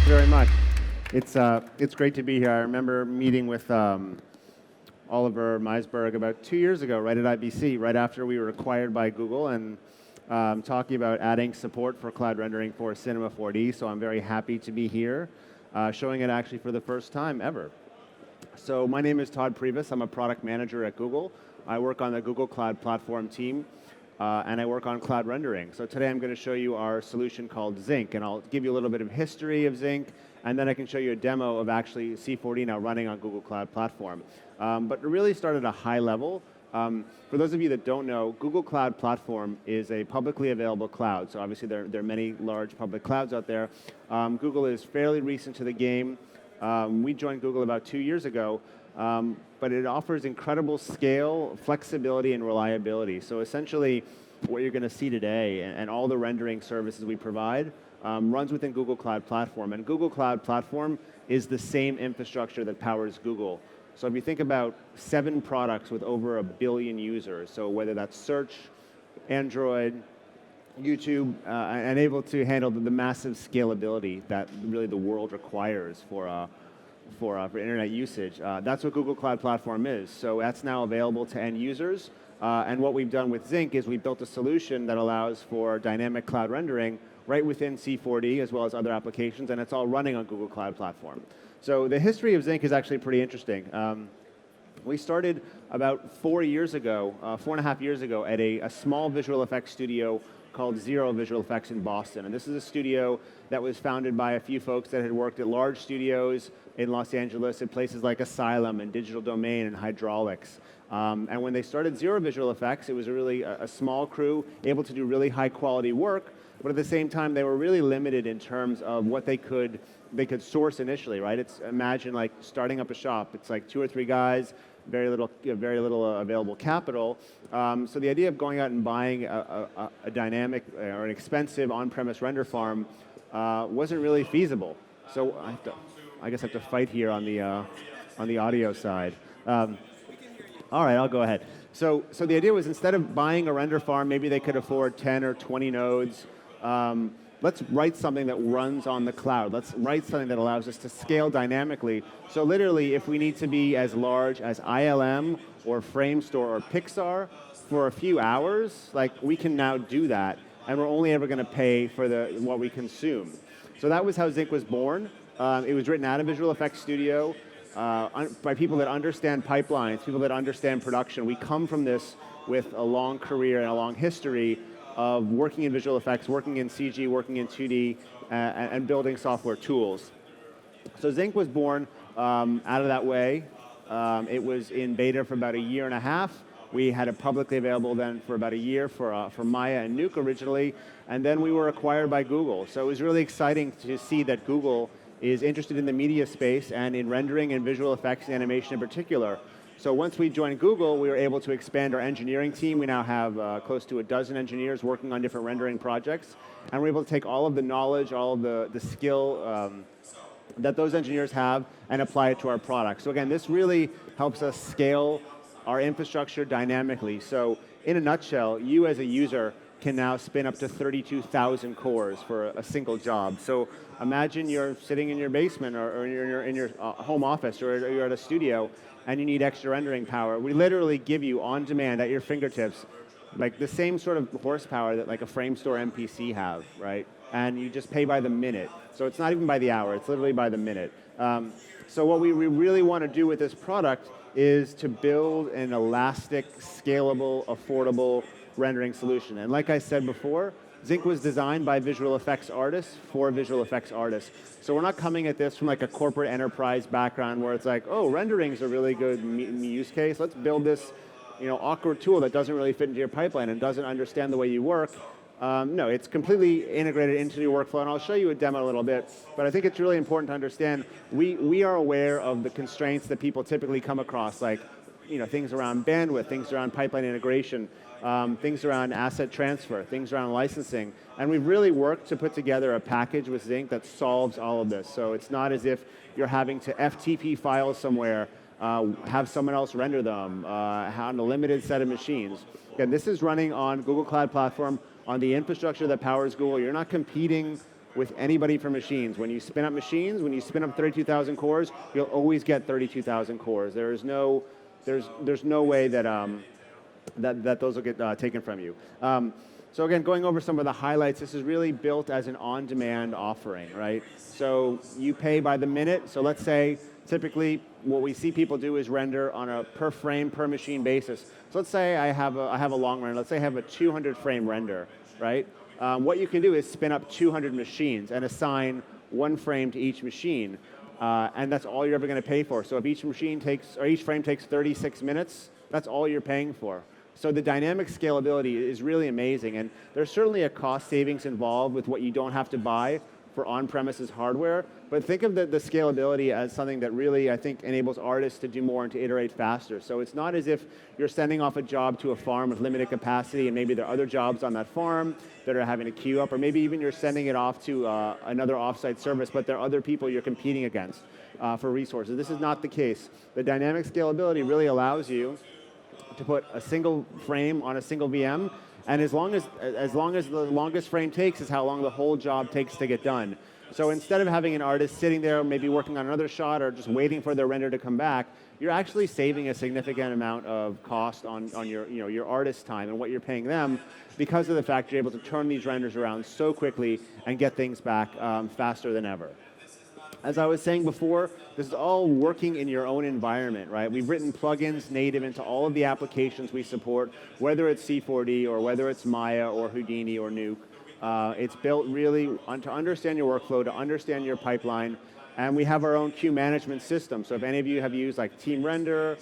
Very much. It's great to be here. I remember meeting with Oliver Meisberg about 2 years ago, right at IBC, right after we were acquired by Google, and talking about adding support for cloud rendering for Cinema 4D. So I'm very happy to be here, showing it actually for the first time ever. So my name is Todd Prives. I'm a product manager at Google. I work on the Google Cloud Platform team, and I work on cloud rendering. So today I'm going to show you our solution called Zync, and I'll give you a little bit of history of Zync, and then I can show you a demo of actually C4D now running on Google Cloud Platform. But to really start at a high level, for those of you that don't know, Google Cloud Platform is a publicly available cloud. So obviously there are many large public clouds out there. Google is fairly recent to the game. We joined Google about 2 years ago, but it offers incredible scale, flexibility, and reliability. So essentially, what you're going to see today and all the rendering services we provide runs within Google Cloud Platform. And Google Cloud Platform is the same infrastructure that powers Google. So if you think about 7 products with over 1 billion users, so whether that's search, Android, YouTube, and able to handle the massive scalability that really the world requires for internet usage. That's what Google Cloud Platform is. So that's now available to end users. And what we've done with Zync is we built a solution that allows for dynamic cloud rendering right within C4D as well as other applications, and it's all running on Google Cloud Platform. So the history of Zync is actually pretty interesting. We started about 4 years ago, 4.5 years ago, at a small visual effects studio called Zero Visual Effects in Boston. And this is a studio that was founded by a few folks that had worked at large studios in Los Angeles at places like Asylum and Digital Domain and Hydraulics. And when they started Zero Visual Effects, it was really a small crew able to do really high quality work, but at the same time they were really limited in terms of what they could source initially, right? Imagine like starting up a shop. It's like 2 or 3 guys, very little available capital. So the idea of going out and buying a dynamic or an expensive on-premise render farm wasn't really feasible. So I guess I have to fight here on the audio side. All right, I'll go ahead. So the idea was instead of buying a render farm, maybe they could afford 10 or 20 nodes. Let's write something that runs on the cloud. Let's write something that allows us to scale dynamically. So literally, if we need to be as large as ILM or Framestore or Pixar for a few hours, like we can now do that, and we're only ever going to pay for what we consume. So that was how Zync was born. It was written at a visual effects studio by people that understand pipelines, people that understand production. We come from this with a long career and a long history of working in visual effects, working in CG, working in 2D, and building software tools. So Zync was born out of that way. It was in beta for about 1.5 years. We had it publicly available then for about a year for Maya and Nuke originally, and then we were acquired by Google. So it was really exciting to see that Google is interested in the media space and in rendering and visual effects and animation in particular. So once we joined Google, we were able to expand our engineering team. We now have close to 12 engineers working on different rendering projects. And we're able to take all of the knowledge, all of the skill that those engineers have and apply it to our product. So again, this really helps us scale our infrastructure dynamically. So in a nutshell, you as a user can now spin up to 32,000 cores for a single job. So imagine you're sitting in your basement or in your home office or you're at a studio and you need extra rendering power. We literally give you on demand at your fingertips like the same sort of horsepower that like a Framestore MPC have, right? And you just pay by the minute. So it's not even by the hour, it's literally by the minute. So what we really want to do with this product is to build an elastic, scalable, affordable rendering solution. And like I said before, Zync was designed by visual effects artists for visual effects artists. So we're not coming at this from like a corporate enterprise background where it's like, oh, rendering's a really good use case. Let's build this, awkward tool that doesn't really fit into your pipeline and doesn't understand the way you work. No, it's completely integrated into your workflow, and I'll show you a demo a little bit. But I think it's really important to understand we are aware of the constraints that people typically come across, like things around bandwidth, things around pipeline integration, things around asset transfer, things around licensing. And we've really worked to put together a package with Zync that solves all of this. So it's not as if you're having to FTP files somewhere, have someone else render them, on a limited set of machines. Again, this is running on Google Cloud Platform on the infrastructure that powers Google. You're not competing with anybody for machines. When you spin up machines, when you spin up 32,000 cores, you'll always get 32,000 cores. There's no way that that those will get taken from you. So again, going over some of the highlights, this is really built as an on-demand offering, right? So you pay by the minute. So let's say typically what we see people do is render on a per frame per machine basis. So let's say I have a long render. Let's say I have a 200 frame render, right? What you can do is spin up 200 machines and assign 1 frame to each machine. And that's all you're ever going to pay for. So if each frame takes 36 minutes, that's all you're paying for. So the dynamic scalability is really amazing, and there's certainly a cost savings involved with what you don't have to buy for on-premises hardware, but think of the scalability as something that really, I think, enables artists to do more and to iterate faster. So it's not as if you're sending off a job to a farm with limited capacity, and maybe there are other jobs on that farm that are having to queue up, or maybe even you're sending it off to another offsite service, but there are other people you're competing against for resources. This is not the case. The dynamic scalability really allows you to put a single frame on a single VM, and as long as the longest frame takes is how long the whole job takes to get done. So instead of having an artist sitting there maybe working on another shot or just waiting for their render to come back, you're actually saving a significant amount of cost on your artist's time and what you're paying them because of the fact you're able to turn these renders around so quickly and get things back faster than ever. As I was saying before, this is all working in your own environment, right? We've written plugins native into all of the applications we support, whether it's C4D or whether it's Maya or Houdini or Nuke. It's built really to understand your workflow, to understand your pipeline, and we have our own queue management system. So if any of you have used like Team Render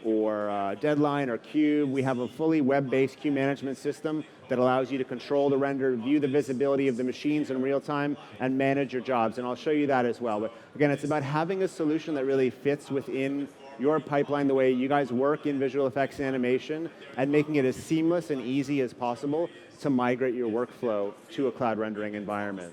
or Deadline or Cube, we have a fully web-based queue management system that allows you to control the render, view the visibility of the machines in real time, and manage your jobs. And I'll show you that as well. But again, it's about having a solution that really fits within your pipeline, the way you guys work in visual effects and animation, and making it as seamless and easy as possible to migrate your workflow to a cloud rendering environment.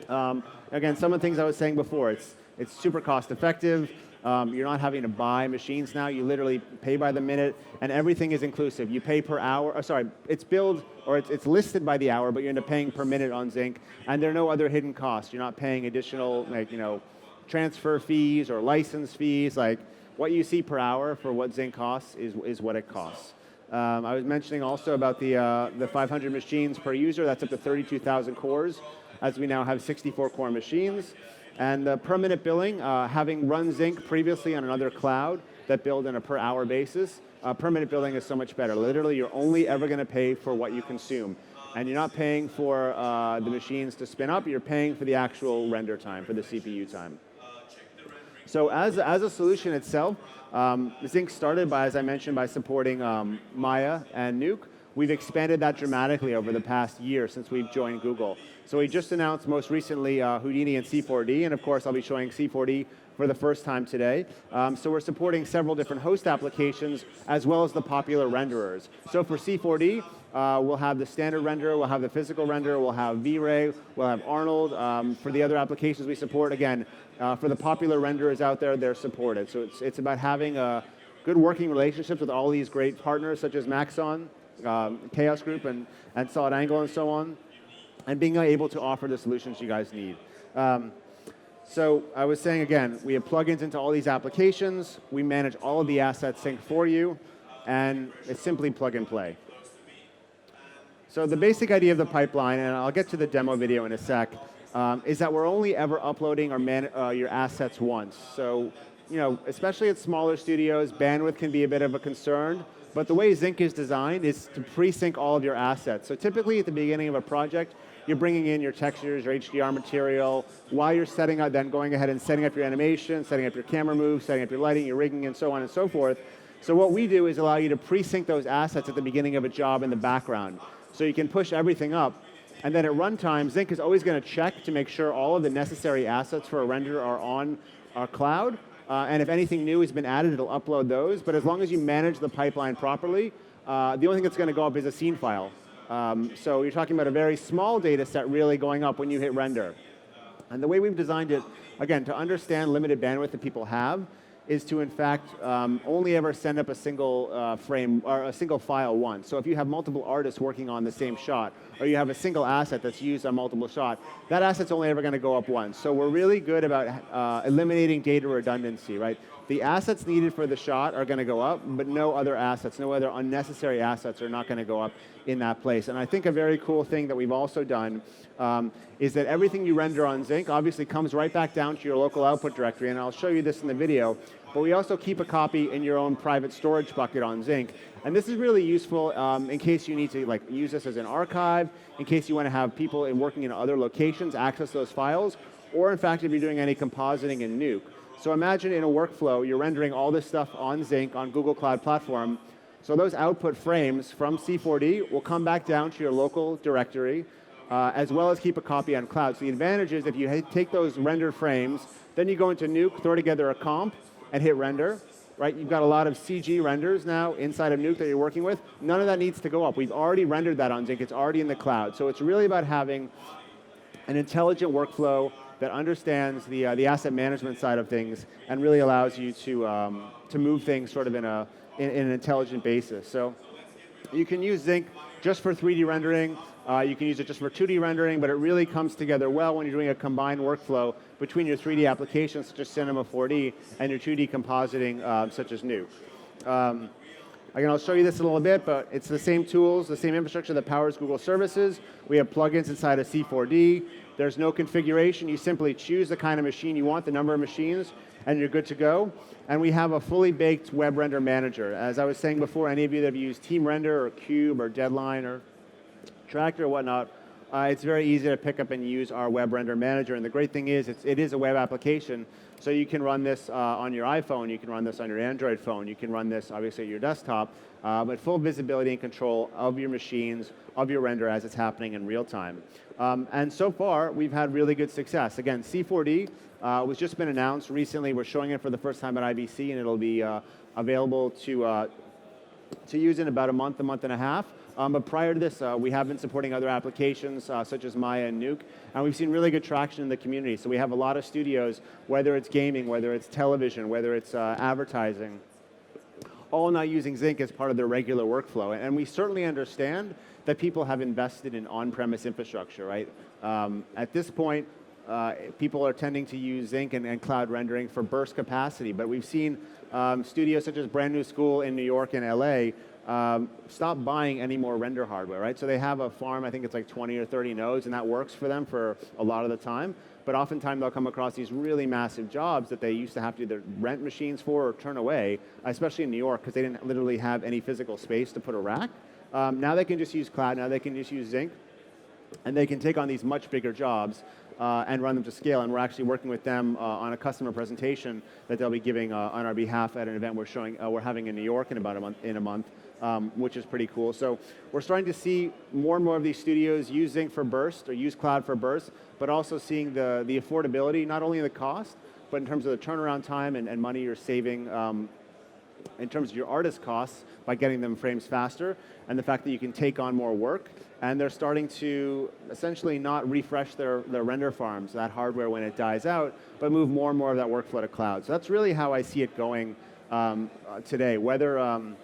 Again, some of the things I was saying before, it's super cost effective. You're not having to buy machines now. You literally pay by the minute, and everything is inclusive. You pay per hour. It's billed or it's listed by the hour, but you end up paying per minute on Zync, and there are no other hidden costs. You're not paying additional transfer fees or license fees. Like what you see per hour for what Zync costs is what it costs. I was mentioning also about the 500 machines per user. That's up to 32,000 cores, as we now have 64 core machines. And the per minute billing, having run Zync previously on another cloud that billed on a per hour basis, per minute billing is so much better. Literally, you're only ever going to pay for what you consume. And you're not paying for the machines to spin up, you're paying for the actual render time, for the CPU time. So as a solution itself, Zync started by, as I mentioned, by supporting Maya and Nuke. We've expanded that dramatically over the past year since we've joined Google. So we just announced most recently Houdini and C4D, and of course I'll be showing C4D for the first time today. So we're supporting several different host applications as well as the popular renderers. So for C4D, we'll have the standard renderer, we'll have the physical renderer, we'll have V-Ray, we'll have Arnold. For the other applications we support, again, for the popular renderers out there, they're supported. So it's about having good working relationships with all these great partners such as Maxon, Chaos Group, and Solid Angle, and so on, and being able to offer the solutions you guys need. So I was saying, again, we have plugins into all these applications. We manage all of the assets synced for you, and it's simply plug and play. So the basic idea of the pipeline, and I'll get to the demo video in a sec, is that we're only ever uploading your assets once. So, especially at smaller studios, bandwidth can be a bit of a concern. But the way Zync is designed is to pre-sync all of your assets. So typically at the beginning of a project, you're bringing in your textures, your HDR material, while you're setting up, then going ahead and setting up your animation, setting up your camera moves, setting up your lighting, your rigging, and so on and so forth. So what we do is allow you to pre-sync those assets at the beginning of a job in the background. So you can push everything up. And then at runtime, Zync is always going to check to make sure all of the necessary assets for a render are on our cloud. And if anything new has been added, it'll upload those. But as long as you manage the pipeline properly, the only thing that's going to go up is a scene file. So you're talking about a very small data set really going up when you hit render. And the way we've designed it, again, to understand limited bandwidth that people have, is to, in fact, only ever send up a single frame or a single file once. So if you have multiple artists working on the same shot, or you have a single asset that's used on multiple shots, that asset's only ever going to go up once. So we're really good about eliminating data redundancy, right? The assets needed for the shot are going to go up, but no other assets, no other unnecessary assets are not going to go up in that place. And I think a very cool thing that we've also done is that everything you render on Zync obviously comes right back down to your local output directory, and I'll show you this in the video, but we also keep a copy in your own private storage bucket on Zync. And this is really useful in case you need to use this as an archive, in case you want to have people working in other locations access those files, or in fact if you're doing any compositing in Nuke. So imagine in a workflow, you're rendering all this stuff on Zync, on Google Cloud Platform. So those output frames from C4D will come back down to your local directory, as well as keep a copy on cloud. So the advantage is if you take those rendered frames, then you go into Nuke, throw together a comp, and hit render. Right? You've got a lot of CG renders now inside of Nuke that you're working with. None of that needs to go up. We've already rendered that on Zync. It's already in the cloud. So it's really about having an intelligent workflow that understands the asset management side of things and really allows you to move things sort of in an intelligent basis. So you can use Zync just for 3D rendering. You can use it just for 2D rendering, but it really comes together well when you're doing a combined workflow between your 3D applications, such as Cinema 4D, and your 2D compositing, such as Nuke. Again, I'll show you this in a little bit, but it's the same tools, the same infrastructure that powers Google services. We have plugins inside of C4D. There's no configuration. You simply choose the kind of machine you want, the number of machines, and you're good to go. And we have a fully baked web render manager. As I was saying before, any of you that have used Team Render or Cube or Deadline or Tractor or whatnot, it's very easy to pick up and use our web render manager. And the great thing is it is a web application, so you can run this on your iPhone, you can run this on your Android phone, you can run this obviously at your desktop, but full visibility and control of your machines, of your render as it's happening in real time. And so far, we've had really good success. Again, C4D was just been announced recently. We're showing it for the first time at IBC, and it'll be available to use in about a month and a half. But prior to this, we have been supporting other applications such as Maya and Nuke, and we've seen really good traction in the community. So we have a lot of studios, whether it's gaming, whether it's television, whether it's advertising, all now using Zync as part of their regular workflow. And we certainly understand that people have invested in on-premise infrastructure, right? At this point, people are tending to use Zync and cloud rendering for burst capacity, but we've seen studios such as Brand New School in New York and LA stop buying any more render hardware, right? So they have a farm, I think it's like 20 or 30 nodes, and that works for them for a lot of the time. But oftentimes they'll come across these really massive jobs that they used to have to either rent machines for or turn away, especially in New York, because they didn't literally have any physical space to put a rack. Now they can just use cloud, now they can just use Zync, and they can take on these much bigger jobs and run them to scale. And we're actually working with them on a customer presentation that they'll be giving on our behalf at an event we're having in New York in about a month, which is pretty cool. So we're starting to see more and more of these studios use Zync for burst or use cloud for burst, but also seeing the affordability, not only in the cost, but in terms of the turnaround time and money you're saving in terms of your artist costs by getting them frames faster, and the fact that you can take on more work. And they're starting to essentially not refresh their render farms, that hardware when it dies out, but move more and more of that workflow to cloud. So that's really how I see it going today. Whether or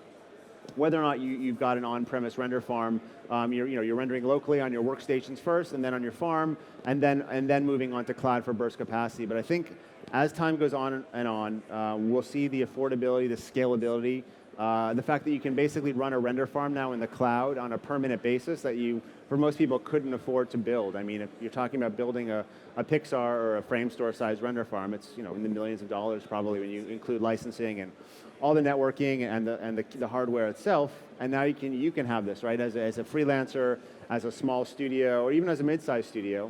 not you've got an on-premise render farm, you're rendering locally on your workstations first, and then on your farm, and then moving on to cloud for burst capacity. But I think as time goes on and on, we'll see the affordability, the scalability, the fact that you can basically run a render farm now in the cloud on a permanent basis that for most people, couldn't afford to build. I mean, if you're talking about building a Pixar or a Framestore size render farm, it's in the millions of dollars probably when you include licensing and all the networking and the hardware itself. And now you can have this, right, as a freelancer, as a small studio, or even as a mid-sized studio,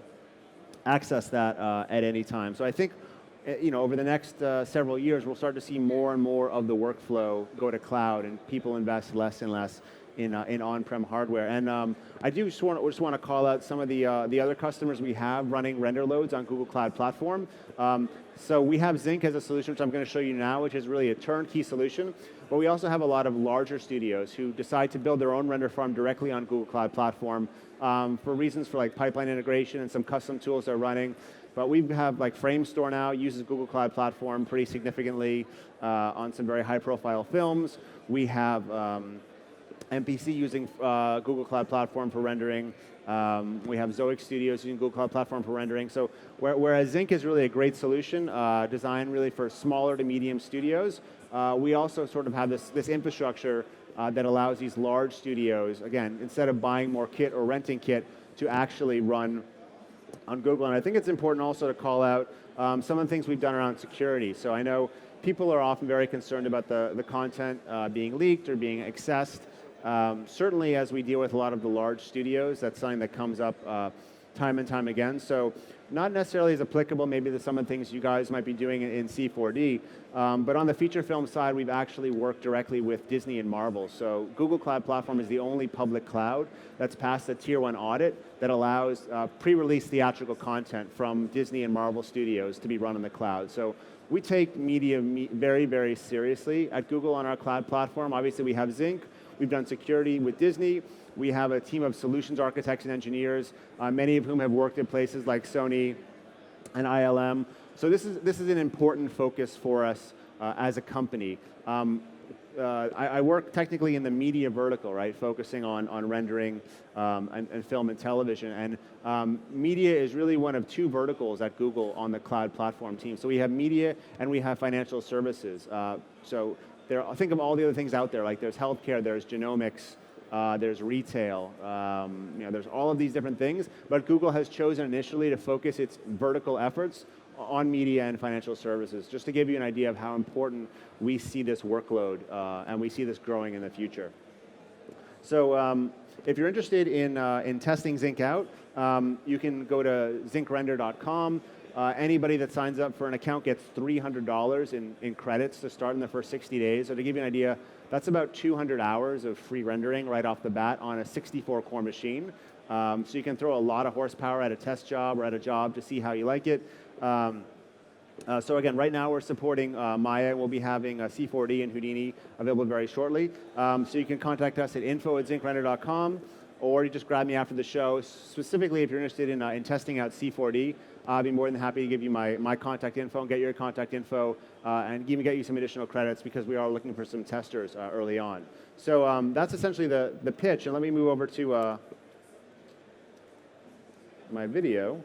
access that at any time. So I think over the next several years, we'll start to see more and more of the workflow go to cloud, and people invest less and less in on-prem hardware. And I do just want to call out some of the other customers we have running render loads on Google Cloud Platform. So we have Zync as a solution, which I'm going to show you now, which is really a turnkey solution. But we also have a lot of larger studios who decide to build their own render farm directly on Google Cloud Platform for reasons for like pipeline integration and some custom tools they're running. But we have like Framestore now, uses Google Cloud Platform pretty significantly on some very high-profile films. We have MPC using Google Cloud Platform for rendering. We have Zoic Studios using Google Cloud Platform for rendering. So whereas Zync is really a great solution, designed really for smaller to medium studios, we also sort of have this infrastructure that allows these large studios, again, instead of buying more kit or renting kit, to actually run on Google. And I think it's important also to call out some of the things we've done around security. So I know people are often very concerned about the content being leaked or being accessed. Certainly as we deal with a lot of the large studios, that's something that comes up time and time again. So not necessarily as applicable maybe to some of the things you guys might be doing in C4D, but on the feature film side, we've actually worked directly with Disney and Marvel. So Google Cloud Platform is the only public cloud that's passed a Tier 1 audit that allows pre-release theatrical content from Disney and Marvel studios to be run in the cloud. So we take media very, very seriously at Google on our cloud platform. Obviously, we have Zync. We've done security with Disney. We have a team of solutions architects and engineers, many of whom have worked at places like Sony and ILM. So this is an important focus for us as a company. I work technically in the media vertical, right, focusing on rendering and film and television. And media is really one of two verticals at Google on the cloud platform team. So we have media and we have financial services. Think of all the other things out there, like there's healthcare, there's genomics, there's retail, there's all of these different things. But Google has chosen initially to focus its vertical efforts on media and financial services, just to give you an idea of how important we see this workload and we see this growing in the future. So if you're interested in testing Zync out, you can go to zyncrender.com. Anybody that signs up for an account gets $300 in credits to start in the first 60 days. So to give you an idea, that's about 200 hours of free rendering right off the bat on a 64-core machine. So you can throw a lot of horsepower at a test job or at a job to see how you like it. So again, right now we're supporting Maya. We'll be having C4D and Houdini available very shortly. So you can contact us at info@zyncrender.com, or you just grab me after the show. Specifically, if you're interested in testing out C4D, I'd be more than happy to give you my contact info and get your contact info and even get you some additional credits because we are looking for some testers early on. So that's essentially the pitch. And let me move over to my video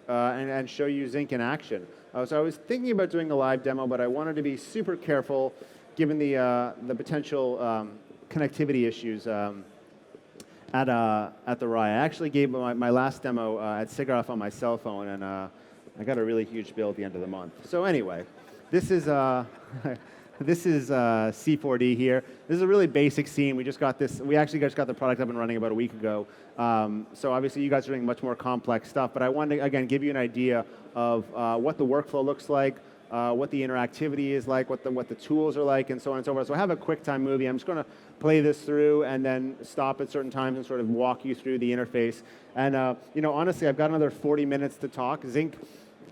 and show you Zync in action. So I was thinking about doing a live demo, but I wanted to be super careful given the potential connectivity issues at the RAI. I actually gave my last demo at SIGGRAPH on my cell phone, and I got a really huge bill at the end of the month. So anyway, this is this is C4D here. This is a really basic scene. We just got this. We actually just got the product up and running about a week ago. So obviously, you guys are doing much more complex stuff. But I wanted to again give you an idea of what the workflow looks like, what the interactivity is like, what the tools are like, and so on and so forth. So I have a QuickTime movie. I'm just going to play this through and then stop at certain times and sort of walk you through the interface. And honestly, I've got another 40 minutes to talk. Zync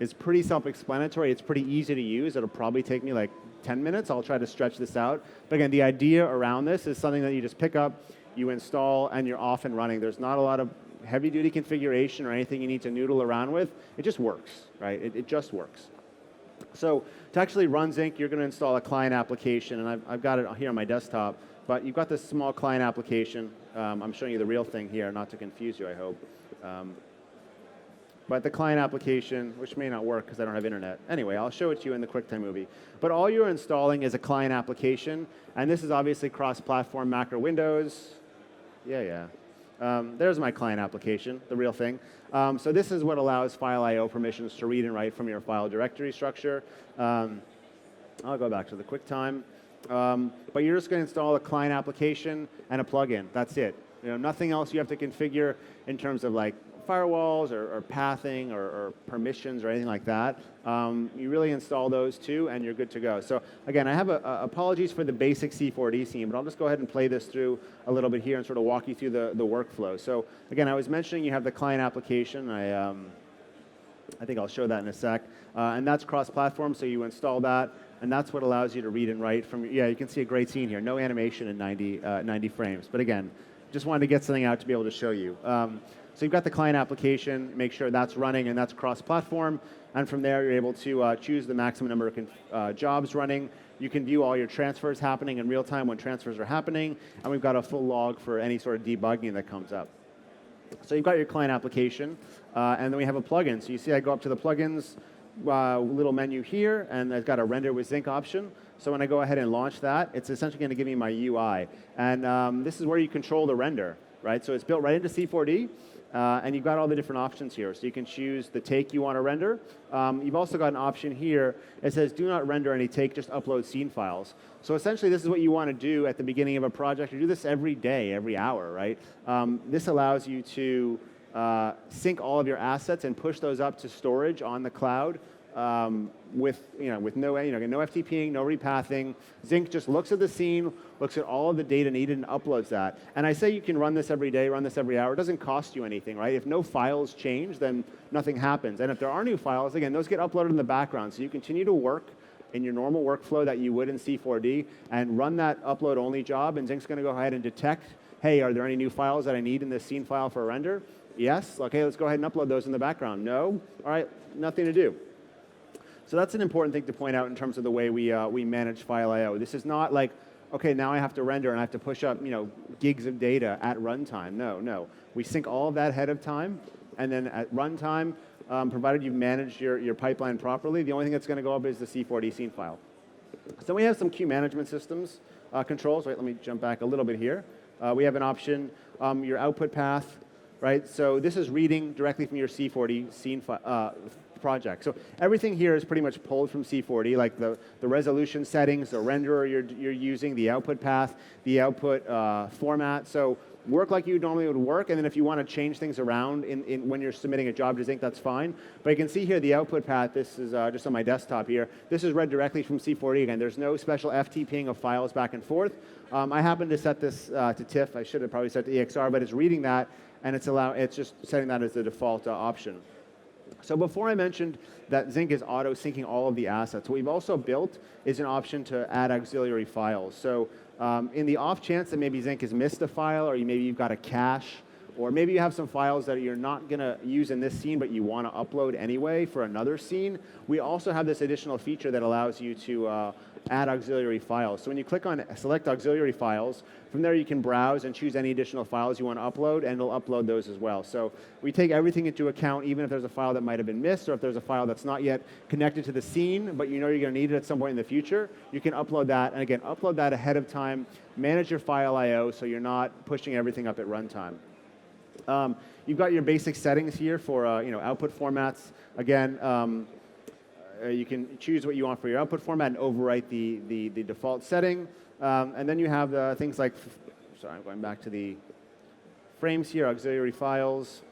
is pretty self-explanatory. It's pretty easy to use. It'll probably take me like 10 minutes. I'll try to stretch this out. But again, the idea around this is something that you just pick up, you install, and you're off and running. There's not a lot of heavy-duty configuration or anything you need to noodle around with. It just works, right? It just works. So to actually run Zync, you're going to install a client application, and I've got it here on my desktop. But you've got this small client application. I'm showing you the real thing here, not to confuse you, I hope. But the client application, which may not work because I don't have internet. Anyway, I'll show it to you in the QuickTime movie. But all you're installing is a client application, and this is obviously cross-platform Mac or Windows. There's my client application, the real thing. So this is what allows file I/O permissions to read and write from your file directory structure. I'll go back to the QuickTime. But you're just going to install a client application and a plugin. That's it. Nothing else you have to configure in terms of like firewalls or pathing or permissions or anything like that, you really install those too, and you're good to go. So again, I have apologies for the basic C4D scene, but I'll just go ahead and play this through a little bit here and sort of walk you through the workflow. So again, I was mentioning you have the client application. I think I'll show that in a sec. And that's cross-platform, so you install that, and that's what allows you to read and write from, yeah, you can see a great scene here. No animation in 90 frames. But again, just wanted to get something out to be able to show you. So you've got the client application, make sure that's running, and that's cross-platform. And from there, you're able to choose the maximum number of jobs running. You can view all your transfers happening in real time when transfers are happening, and we've got a full log for any sort of debugging that comes up. So you've got your client application, and then we have a plugin. So you see I go up to the plugins little menu here, and I've got a render with Zync option. So when I go ahead and launch that, it's essentially going to give me my UI. And this is where you control the render, right? So it's built right into C4D, and you've got all the different options here. So you can choose the take you want to render. You've also got an option here. It says do not render any take, just upload scene files. So essentially, this is what you want to do at the beginning of a project. You do this every day, every hour, right? This allows you to sync all of your assets and push those up to storage on the cloud with no FTPing, no repassing. Zync just looks at the scene, looks at all of the data needed, and uploads that. And I say you can run this every day, run this every hour. It doesn't cost you anything, right? If no files change, then nothing happens. And if there are new files, again, those get uploaded in the background. So you continue to work in your normal workflow that you would in C4D and run that upload-only job, and Zync's going to go ahead and detect, hey, are there any new files that I need in this scene file for a render? Yes? Okay, let's go ahead and upload those in the background. No? All right, nothing to do. So that's an important thing to point out in terms of the way we manage file I/O. This is not like, okay, now I have to render and I have to push up gigs of data at runtime. No. We sync all of that ahead of time, and then at runtime, provided you've managed your pipeline properly, the only thing that's going to go up is the C4D scene file. So we have some queue management systems controls. Wait, let me jump back a little bit here. We have an option, your output path, right? So this is reading directly from your C4D scene project. So everything here is pretty much pulled from C4D, like the resolution settings, the renderer you're using, the output path, the output format. So work like you normally would work, and then if you want to change things around when you're submitting a job to Zync, that's fine. But you can see here the output path. This is just on my desktop here. This is read directly from C4D. Again, there's no special FTPing of files back and forth. I happen to set this to TIFF. I should have probably set to EXR, but it's reading that, and it's just setting that as the default option. So before I mentioned that Zync is auto-syncing all of the assets, what we've also built is an option to add auxiliary files. So in the off chance that maybe Zync has missed a file, or maybe you've got a cache, or maybe you have some files that you're not going to use in this scene, but you want to upload anyway for another scene, we also have this additional feature that allows you to add auxiliary files. So when you click on select auxiliary files, from there you can browse and choose any additional files you want to upload, and it'll upload those as well. So we take everything into account, even if there's a file that might have been missed, or if there's a file that's not yet connected to the scene, but you know you're going to need it at some point in the future, you can upload that. And again, upload that ahead of time, manage your file I/O so you're not pushing everything up at runtime. You've got your basic settings here for output formats. Again, you can choose what you want for your output format and overwrite the default setting. And then you have things like, sorry, I'm going back to the frames here, auxiliary files.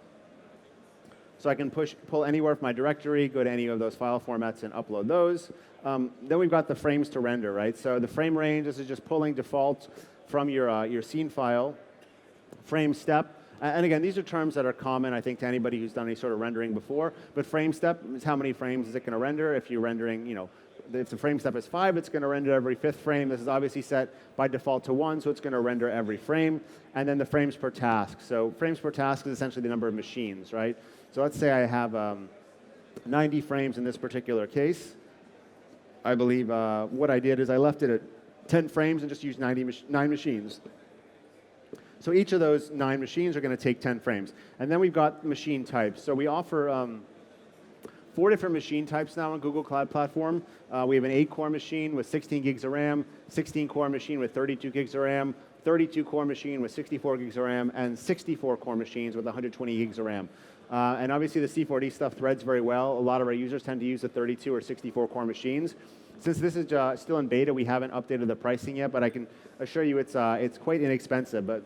So I can pull anywhere from my directory, go to any of those file formats and upload those. Then we've got the frames to render, right? So the frame range, this is just pulling default from your scene file. Frame step. And again, these are terms that are common, I think, to anybody who's done any sort of rendering before. But frame step is how many frames is it going to render. If you're rendering, if the frame step is 5, it's going to render every 5th frame. This is obviously set by default to 1, so it's going to render every frame. And then the frames per task. So frames per task is essentially the number of machines, right? So let's say I have 90 frames in this particular case. I believe what I did is I left it at 10 frames and just used 9 machines. So each of those 9 machines are going to take 10 frames. And then we've got machine types. So we offer 4 different machine types now on Google Cloud Platform. We have an 8-core machine with 16 gigs of RAM, 16-core machine with 32 gigs of RAM, 32-core machine with 64 gigs of RAM, and 64-core machines with 120 gigs of RAM. And obviously the C4D stuff threads very well. A lot of our users tend to use the 32 or 64-core machines. Since this is still in beta, we haven't updated the pricing yet, but I can assure you it's quite inexpensive. But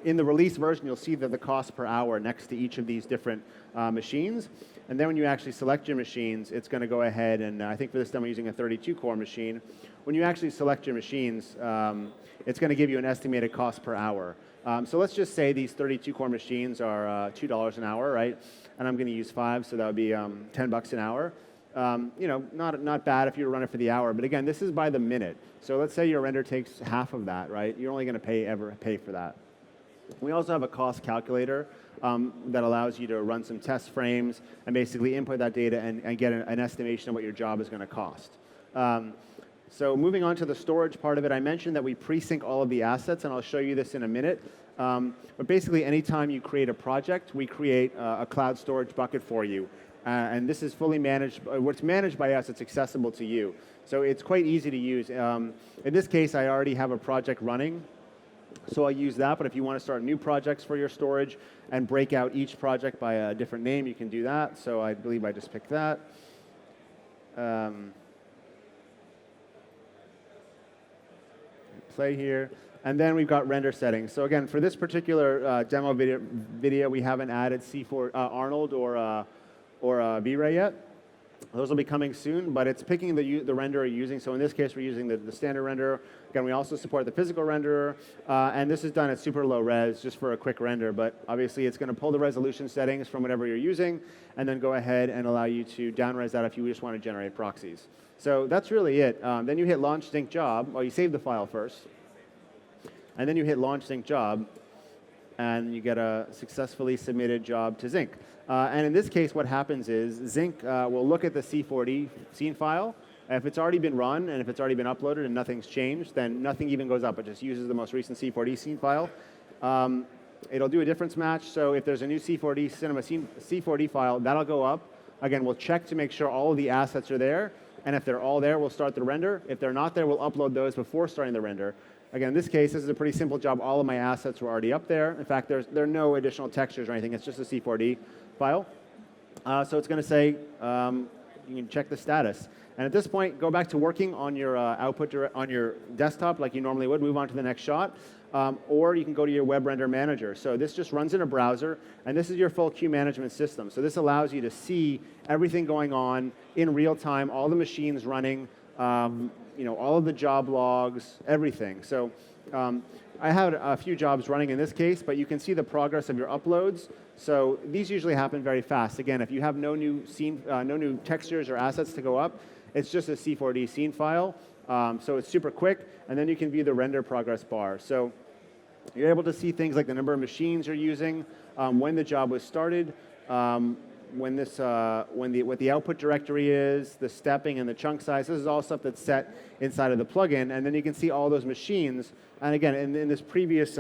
In the release version, you'll see that the cost per hour next to each of these different machines. And then when you actually select your machines, it's going to go ahead and, I think for this demo, using a 32-core machine. When you actually select your machines, it's going to give you an estimated cost per hour. So let's just say these 32-core machines are $2 an hour, right? And I'm going to use 5, so that would be $10 an hour. You know, not bad if you run it for the hour, but again, this is by the minute. So let's say your render takes half of that, right? You're only going to pay for that. We also have a cost calculator that allows you to run some test frames and basically input that data and get an estimation of what your job is going to cost. So moving on to the storage part of it, I mentioned that we pre-sync all of the assets, and I'll show you this in a minute. But basically, anytime you create a project, we create a cloud storage bucket for you. And this is fully managed. What's managed by us, it's accessible to you. So it's quite easy to use. In this case, I already have a project running, so I'll use that. But if you want to start new projects for your storage and break out each project by a different name, you can do that. So I believe I just picked that. Play here. And then we've got render settings. So again, for this particular demo video, we haven't added C4 Arnold or V-Ray yet. Those will be coming soon, but it's picking the render you're using. So in this case, we're using the standard renderer. Again, we also support the physical renderer, and this is done at super low res just for a quick render, but obviously it's going to pull the resolution settings from whatever you're using and then go ahead and allow you to down-res that if you just want to generate proxies. So that's really it. Then you hit Launch Zync Job. Well, you save the file first, and then you hit Launch Zync Job, and you get a successfully submitted job to Zync. And in this case, what happens is Zync will look at the C4D scene file. If it's already been run and if it's already been uploaded and nothing's changed, then nothing even goes up. It just uses the most recent C4D scene file. It'll do a difference match. So if there's a new C4D cinema C4D file, that'll go up. Again, we'll check to make sure all of the assets are there. And if they're all there, we'll start the render. If they're not there, we'll upload those before starting the render. Again, in this case, this is a pretty simple job. All of my assets were already up there. In fact, there are no additional textures or anything. It's just a C4D file. So it's going to say, you can check the status. And at this point, go back to working on your output on your desktop like you normally would. Move on to the next shot. Or you can go to your web render manager. So this just runs in a browser, and this is your full queue management system. So this allows you to see everything going on in real time, all the machines running, you know, all of the job logs, everything. So I had a few jobs running in this case, but you can see the progress of your uploads. So these usually happen very fast. Again, if you have no new scene, no new textures or assets to go up, it's just a C4D scene file. So it's super quick, and then you can view the render progress bar. So you're able to see things like the number of machines you're using, when the job was started, what the output directory is, the stepping and the chunk size. This is all stuff that's set inside of the plugin, and then you can see all those machines. And again, in this previous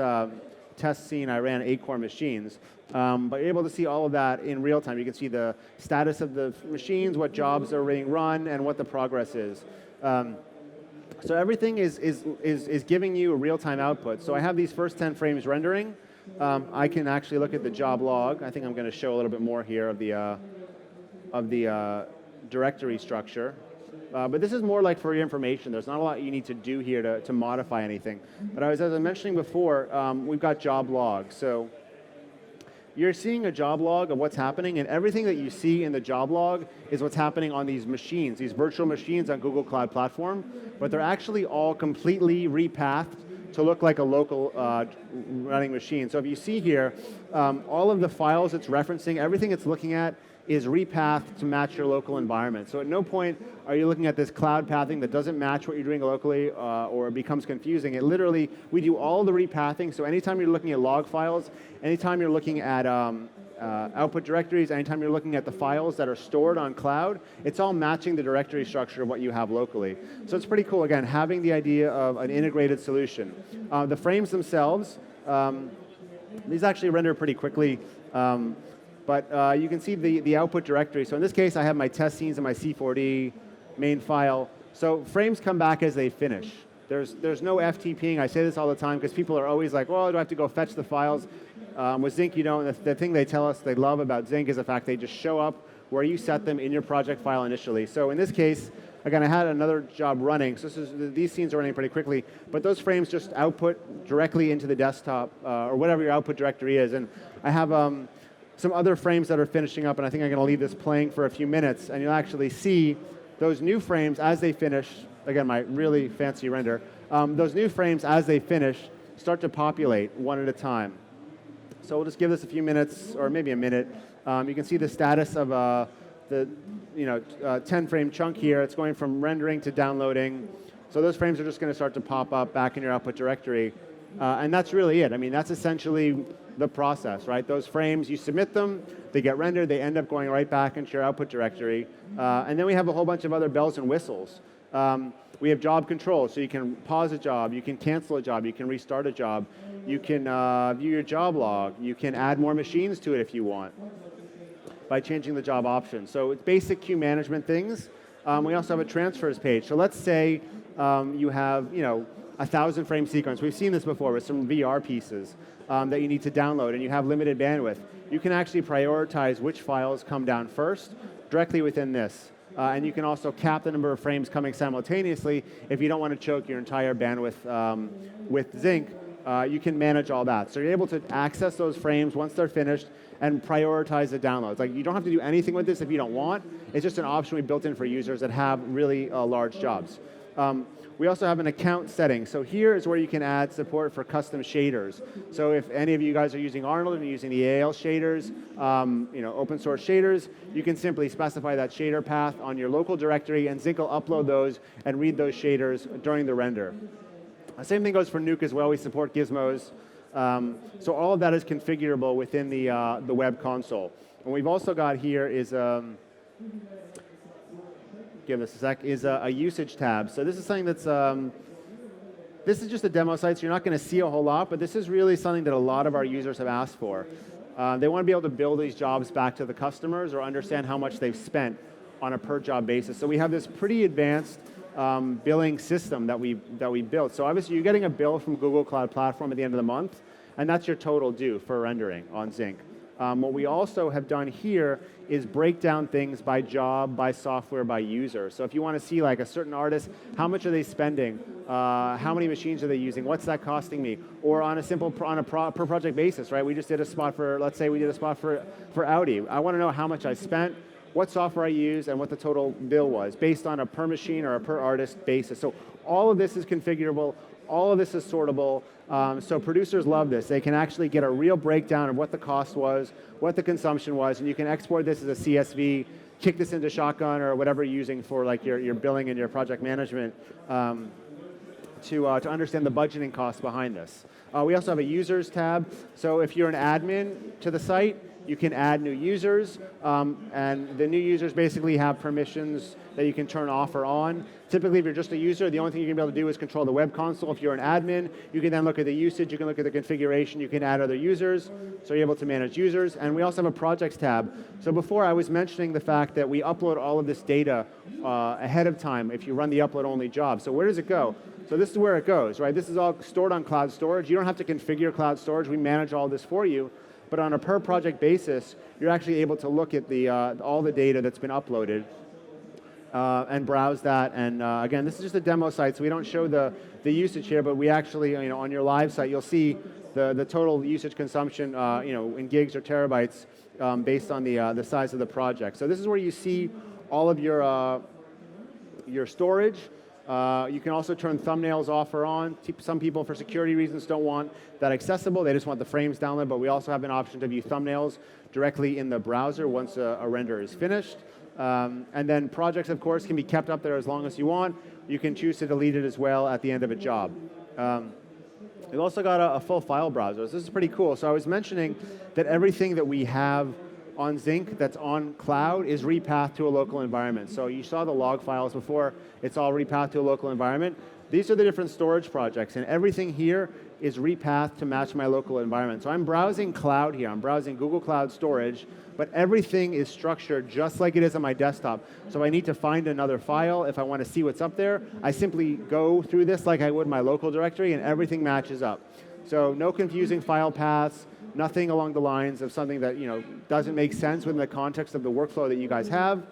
test scene, I ran 8-core machines, but you're able to see all of that in real time. You can see the status of the machines, what jobs are being run, and what the progress is. So everything is giving you a real-time output. So I have these first 10 frames rendering. I can actually look at the job log. I think I'm going to show a little bit more here of the directory structure. But this is more like for your information. There's not a lot you need to do here to modify anything. But as I was mentioning before, we've got job logs. So you're seeing a job log of what's happening, and everything that you see in the job log is what's happening on these machines, these virtual machines on Google Cloud Platform. But they're actually all completely repathed to look like a local running machine. So if you see here, all of the files it's referencing, everything it's looking at is repathed to match your local environment. So at no point are you looking at this cloud pathing that doesn't match what you're doing locally or becomes confusing. It literally, we do all the repathing. So anytime you're looking at log files, anytime you're looking at output directories, anytime you're looking at the files that are stored on cloud, it's all matching the directory structure of what you have locally. So it's pretty cool, again, having the idea of an integrated solution. The frames themselves, these actually render pretty quickly. But you can see the output directory. So in this case, I have my test scenes in my C4D main file. So frames come back as they finish. There's no FTPing. I say this all the time because people are always like, well, do I have to go fetch the files? With Zync, you don't. The thing they tell us they love about Zync is the fact they just show up where you set them in your project file initially. So in this case, again, I had another job running, so these scenes are running pretty quickly, but those frames just output directly into the desktop, or whatever your output directory is. And I have some other frames that are finishing up, and I think I'm going to leave this playing for a few minutes, and you'll actually see those new frames as they finish. Again, my really fancy render. Those new frames, as they finish, start to populate one at a time. So we'll just give this a few minutes, or maybe a minute. You can see the status of the 10-frame chunk here. It's going from rendering to downloading. So those frames are just going to start to pop up back in your output directory. And that's really it. I mean, that's essentially the process, right? Those frames, you submit them, they get rendered, they end up going right back into your output directory. And then we have a whole bunch of other bells and whistles. We have job control, so you can pause a job, you can cancel a job, you can restart a job, you can view your job log, you can add more machines to it if you want by changing the job option. So it's basic queue management things. We also have a transfers page. So let's say you have 1,000 frame sequence. We've seen this before with some VR pieces that you need to download, and you have limited bandwidth. You can actually prioritize which files come down first directly within this. And you can also cap the number of frames coming simultaneously if you don't want to choke your entire bandwidth with Zync. You can manage all that. So you're able to access those frames once they're finished and prioritize the downloads. Like, you don't have to do anything with this if you don't want. It's just an option we built in for users that have really large jobs. We also have an account setting. So here is where you can add support for custom shaders. So if any of you guys are using Arnold and using the AL shaders, open source shaders, you can simply specify that shader path on your local directory, and Zync will upload those and read those shaders during the render. The same thing goes for Nuke as well. We support gizmos. So all of that is configurable within the web console. And we've also got here is give this a sec, is a usage tab. So this is something that's, this is just a demo site, so you're not going to see a whole lot, but this is really something that a lot of our users have asked for. They want to be able to bill these jobs back to the customers or understand how much they've spent on a per job basis. So we have this pretty advanced billing system that we built. So obviously you're getting a bill from Google Cloud Platform at the end of the month, and that's your total due for rendering on Zync. What we also have done here is break down things by job, by software, by user. So if you want to see like a certain artist, how much are they spending? How many machines are they using? What's that costing me? Or on a simple, per project basis, right? We just did a spot for, let's say we did a spot for Audi. I want to know how much I spent, what software I used, and what the total bill was based on a per machine or a per artist basis. So all of this is configurable. All of this is sortable, so producers love this. They can actually get a real breakdown of what the cost was, what the consumption was, and you can export this as a CSV, kick this into Shotgun or whatever you're using for like your billing and your project management to understand the budgeting costs behind this. We also have a users tab, so if you're an admin to the site, you can add new users, and the new users basically have permissions that you can turn off or on. Typically, if you're just a user, the only thing you're going to be able to do is control the web console. If you're an admin, you can then look at the usage, you can look at the configuration, you can add other users, so you're able to manage users. And we also have a projects tab. So before I was mentioning the fact that we upload all of this data ahead of time if you run the upload-only job. So where does it go? So this is where it goes, right? This is all stored on cloud storage. You don't have to configure cloud storage. We manage all this for you. But on a per project basis, you're actually able to look at all the data that's been uploaded and browse that. And again, this is just a demo site, so we don't show the usage here, but we actually, on your live site, you'll see the total usage consumption, in gigs or terabytes based on the size of the project. So this is where you see all of your storage. You can also turn thumbnails off or on. Some people, for security reasons, don't want that accessible. They just want the frames downloaded, but we also have an option to view thumbnails directly in the browser once a render is finished. And then projects, of course, can be kept up there as long as you want. You can choose to delete it as well at the end of a job. We've also got a full file browser. So this is pretty cool. So I was mentioning that everything that we have on Zync that's on cloud is repathed to a local environment. So you saw the log files before. It's all repathed to a local environment. These are the different storage projects, and everything here is repathed to match my local environment. So I'm browsing cloud here. I'm browsing Google Cloud Storage, but everything is structured just like it is on my desktop. So if I need to find another file, if I want to see what's up there, I simply go through this like I would my local directory, and everything matches up. So no confusing file paths, nothing along the lines of something that doesn't make sense within the context of the workflow that you guys have.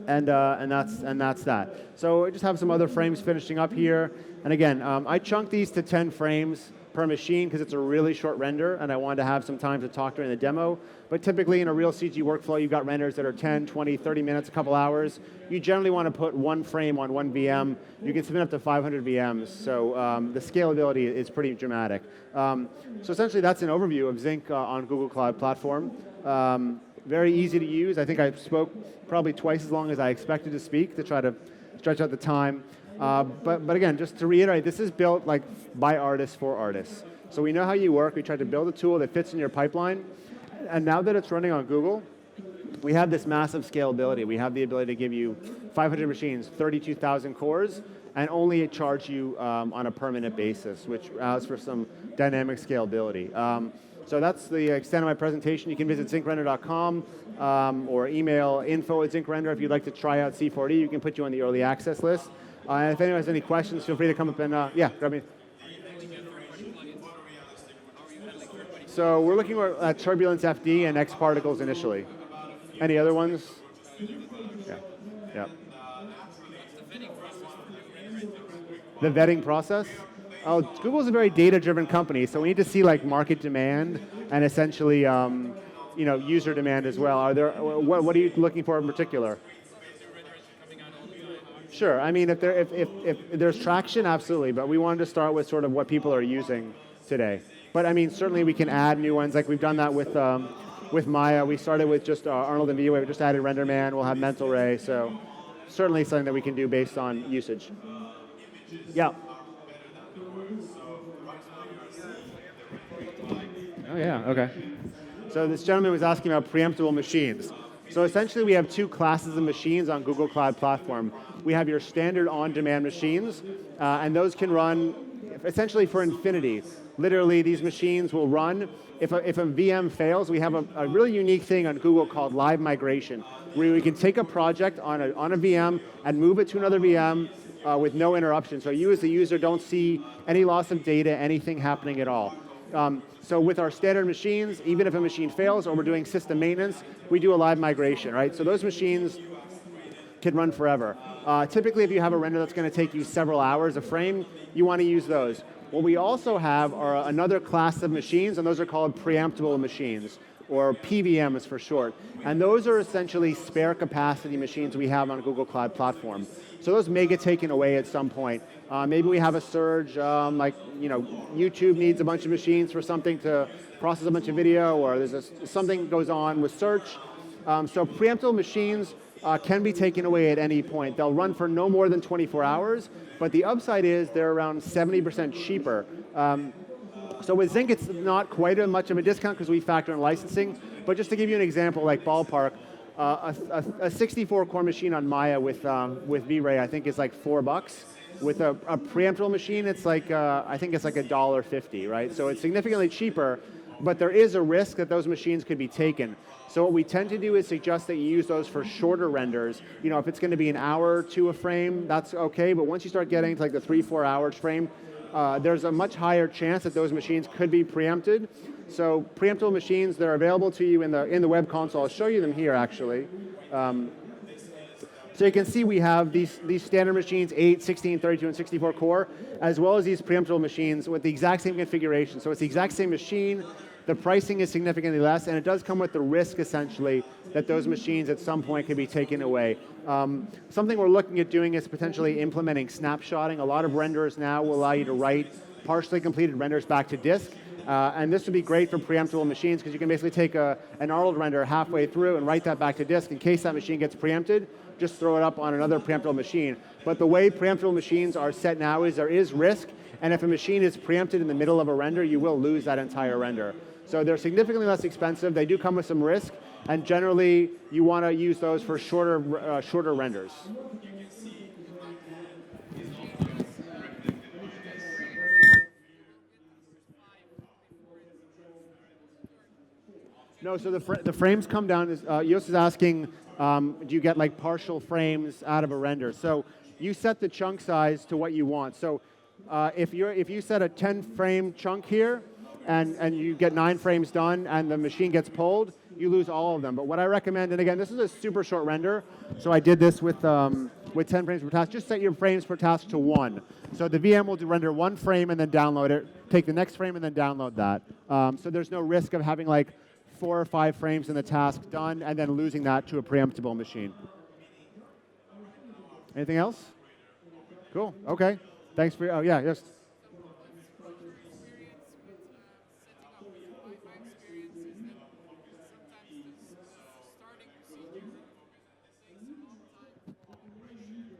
and that's that. So I just have some other frames finishing up here. And again, I chunk these to 10 frames per machine because it's a really short render, and I wanted to have some time to talk during the demo. But typically in a real CG workflow, you've got renders that are 10, 20, 30 minutes, a couple hours. You generally want to put one frame on one VM. You can spin up to 500 VMs, so the scalability is pretty dramatic. So essentially that's an overview of Zync on Google Cloud Platform. Very easy to use. I think I spoke probably twice as long as I expected to speak to try to stretch out the time. But again, just to reiterate, this is built like by artists for artists. So we know how you work. We tried to build a tool that fits in your pipeline. And now that it's running on Google, we have this massive scalability. We have the ability to give you 500 machines, 32,000 cores, and only charge you on a permanent basis, which allows for some dynamic scalability. So that's the extent of my presentation. You can visit zyncrender.com or email info@ZyncRender if you'd like to try out C4D. You can put you on the early access list. And if anyone has any questions, feel free to come up and, yeah, grab me. So we're looking at Turbulence FD and X particles initially. Any other ones? Yeah. The vetting process? Oh, Google's a very data-driven company, so we need to see like market demand and essentially, user demand as well. What are you looking for in particular? Sure. I mean, if there's traction, absolutely. But we wanted to start with sort of what people are using today. But I mean, certainly we can add new ones. Like we've done that with Maya. We started with just Arnold and V-Way. We just added RenderMan. We'll have Mental Ray. So certainly something that we can do based on usage. Yeah. Oh yeah. Okay. So this gentleman was asking about preemptible machines. So essentially, we have two classes of machines on Google Cloud Platform. We have your standard on-demand machines, and those can run essentially for infinity. Literally, these machines will run. If a VM fails, we have a really unique thing on Google called live migration, where we can take a project on a VM and move it to another VM with no interruption. So you as the user don't see any loss of data, anything happening at all. So with our standard machines, even if a machine fails or we're doing system maintenance, we do a live migration, right? So those machines can run forever. Typically, if you have a render that's going to take you several hours a frame, you want to use those. What we also have are another class of machines, and those are called preemptible machines, or PVMs for short. And those are essentially spare capacity machines we have on Google Cloud Platform. So those may get taken away at some point. Maybe we have a surge, YouTube needs a bunch of machines for something to process a bunch of video, or something goes on with search. So preemptible machines can be taken away at any point. They'll run for no more than 24 hours, but the upside is they're around 70% cheaper. So with Zync, it's not quite as much of a discount because we factor in licensing, but just to give you an example, like ballpark, a 64-core machine on Maya with V-Ray, I think is like $4. With a preemptible machine, it's like I think it's like $1.50, right? So it's significantly cheaper, but there is a risk that those machines could be taken. So what we tend to do is suggest that you use those for shorter renders. You know, if it's going to be an hour or two a frame, that's okay. But once you start getting to like the 3-4 hours frame, there's a much higher chance that those machines could be preempted. So preemptible machines, they're available to you in the web console. I'll show you them here, actually. So you can see we have these standard machines, 8, 16, 32, and 64 core, as well as these preemptible machines with the exact same configuration. So it's the exact same machine. The pricing is significantly less, and it does come with the risk, essentially, that those machines at some point could be taken away. Something we're looking at doing is potentially implementing snapshotting. A lot of renderers now will allow you to write partially completed renders back to disk. And this would be great for preemptible machines because you can basically take an Arnold render halfway through and write that back to disk in case that machine gets preempted. Just throw it up on another preemptible machine. But the way preemptible machines are set now is there is risk, and if a machine is preempted in the middle of a render, you will lose that entire render. So they're significantly less expensive. They do come with some risk, and generally you want to use those for shorter renders. No, so the frames come down. Yost is asking, do you get like partial frames out of a render? So you set the chunk size to what you want. So if you set a 10-frame chunk here, and you get 9 frames done, and the machine gets pulled, you lose all of them. But what I recommend, and again, this is a super short render, so I did this with 10 frames per task. Just set your frames per task to 1. So the VM will render 1 frame and then download it, take the next frame and then download that. So there's no risk of having like 4 or 5 frames in the task done and then losing that to a preemptible machine. Anything else? Cool, okay. Thanks for, oh yeah, yes.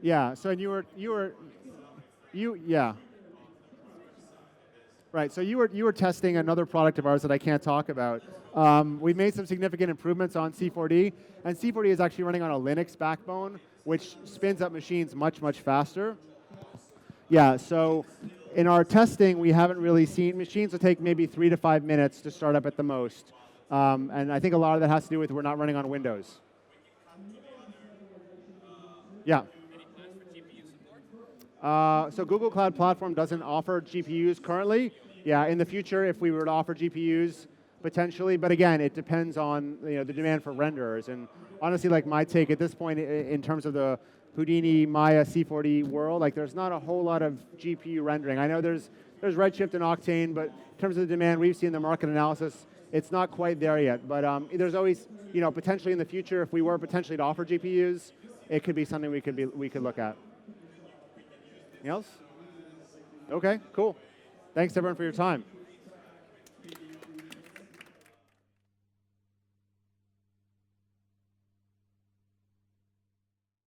Yeah, so and yeah. Right, so you were testing another product of ours that I can't talk about. We've made some significant improvements on C4D, and C4D is actually running on a Linux backbone, which spins up machines much, much faster. Yeah, so in our testing, we haven't really seen, machines will take maybe 3 to 5 minutes to start up at the most. And I think a lot of that has to do with we're not running on Windows. Yeah. So Google Cloud Platform doesn't offer GPUs currently. Yeah, in the future, if we were to offer GPUs, potentially. But again, it depends on the demand for renderers. And honestly, like my take at this point, in terms of the Houdini, Maya, C4D world, like there's not a whole lot of GPU rendering. I know there's Redshift and Octane, but in terms of the demand we've seen in the market analysis, it's not quite there yet. But there's always, potentially in the future, if we were potentially to offer GPUs, it could be something we could look at. Anything else? Okay, cool. Thanks everyone for your time.